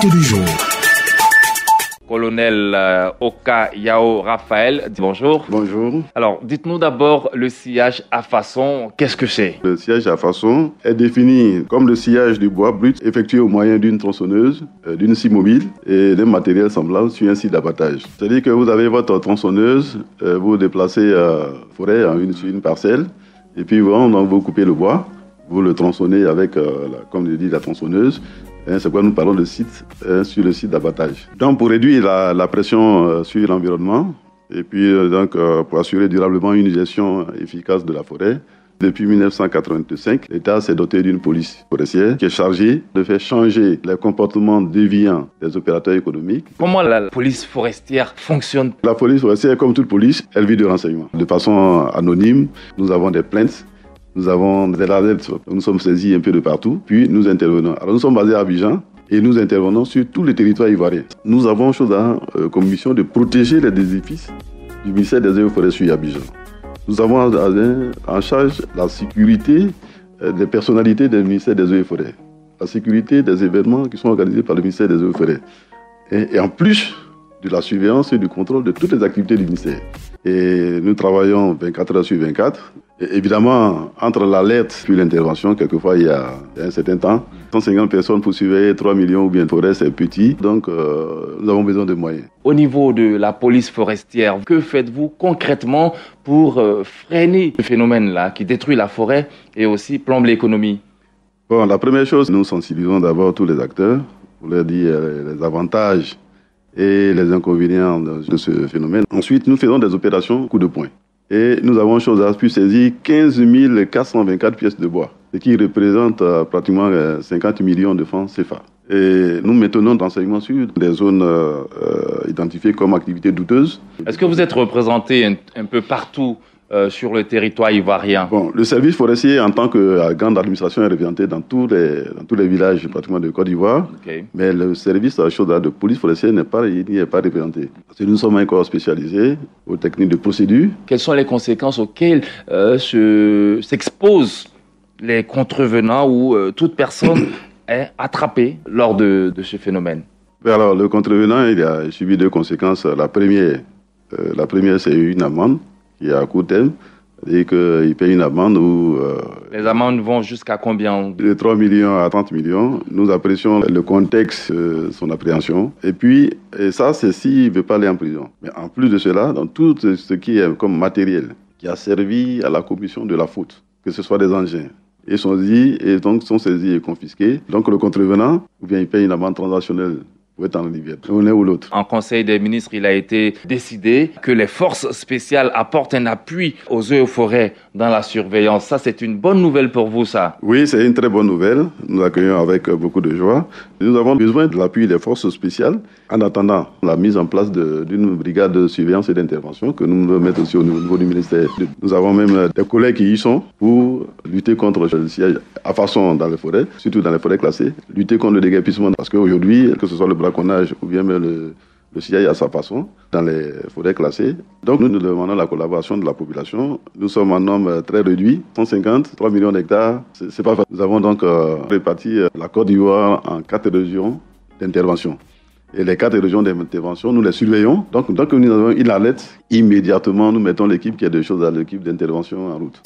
L'invité du jour. Colonel Oka Yao Raphaël, bonjour. Bonjour. Alors, dites-nous d'abord le sciage à façon, qu'est-ce que c'est? Le sciage à façon est défini comme le sciage du bois brut effectué au moyen d'une tronçonneuse, d'une scie mobile et d'un matériel semblable sur un site d'abattage. C'est-à-dire que vous avez votre tronçonneuse, vous déplacez forêt sur une parcelle et puis vous coupez le bois, vous le tronçonnez avec, comme je dis, la tronçonneuse. C'est pourquoi nous parlons de site sur le site d'abattage. Donc pour réduire la pression sur l'environnement et puis pour assurer durablement une gestion efficace de la forêt, depuis 1985, l'État s'est doté d'une police forestière qui est chargée de faire changer les comportements déviants des opérateurs économiques. Comment la police forestière fonctionne? La police forestière, comme toute police, elle vit de renseignements. De façon anonyme, nous avons des plaintes. Nous avons des alertes, nous sommes saisis un peu de partout, puis nous intervenons. Alors nous sommes basés à Abidjan et nous intervenons sur tous les territoires ivoiriens. Nous avons comme mission de protéger les édifices du ministère des Eaux et Forêts sur Abidjan. Nous avons en charge la sécurité des personnalités du ministère des Eaux et Forêts, la sécurité des événements qui sont organisés par le ministère des Eaux et Forêts. Et en plus de la surveillance et du contrôle de toutes les activités du ministère. Et nous travaillons 24 heures sur 24. Et évidemment, entre l'alerte et l'intervention, quelquefois il y a un certain temps, 150 personnes pour surveiller 3 millions ou bien de forêts, c'est petit. Donc nous avons besoin de moyens. Au niveau de la police forestière, que faites-vous concrètement pour freiner ce phénomène-là qui détruit la forêt et aussi plombe l'économie? Bon, la première chose, nous sensibilisons d'abord tous les acteurs pour leur dire les avantages et les inconvénients de ce phénomène. Ensuite, nous faisons des opérations coup de poing. Et nous avons pu saisir 15 424 pièces de bois, ce qui représente pratiquement 50 millions de francs CFA. Et nous maintenons d'enseignement sur des zones identifiées comme activités douteuses. Est-ce que vous êtes représenté un peu partout sur le territoire ivoirien? Bon, le service forestier, en tant que grande administration, est représenté dans tous les villages pratiquement de Côte d'Ivoire. Okay. Mais le service de police forestière n'est pas représenté. Parce que nous sommes un corps spécialisé aux techniques de procédure. Quelles sont les conséquences auxquelles s'exposent les contrevenants ou toute personne est attrapée lors de ce phénomène? Alors, le contrevenant, il a subi deux conséquences. La première, c'est une amende qui est à court terme, et qu'il paye une amende où... Les amendes vont jusqu'à combien? De 3 millions à 30 millions. Nous apprécions le contexte de son appréhension. Et puis, ça, c'est s'il ne veut pas aller en prison. Mais en plus de cela, dans tout ce qui est comme matériel qui a servi à la commission de la faute, que ce soit des engins, ils sont saisis et confisqués. Donc le contrevenant, ou bien il paye une amende transactionnelle, l'un ou l'autre. En Conseil des ministres, il a été décidé que les forces spéciales apportent un appui aux eaux et forêts dans la surveillance. Ça, c'est une bonne nouvelle pour vous, ça? Oui, c'est une très bonne nouvelle. Nous l'accueillons avec beaucoup de joie. Nous avons besoin de l'appui des forces spéciales en attendant la mise en place d'une brigade de surveillance et d'intervention que nous devons mettre aussi au niveau du ministère. Nous avons même des collègues qui y sont pour lutter contre le sciage à façon dans les forêts, surtout dans les forêts classées, lutter contre le déguerpissement. Parce qu'aujourd'hui, que ce soit le braconnage ou bien même le sciage à sa façon dans les forêts classées. Donc nous demandons la collaboration de la population. Nous sommes en nombre très réduit, 150, 3 millions d'hectares. C'est pas facile. Nous avons donc réparti la Côte d'Ivoire en 4 régions d'intervention. Et les 4 régions d'intervention, nous les surveillons. Donc nous avons une alerte, immédiatement nous mettons l'équipe qui a des choses à l'équipe d'intervention en route.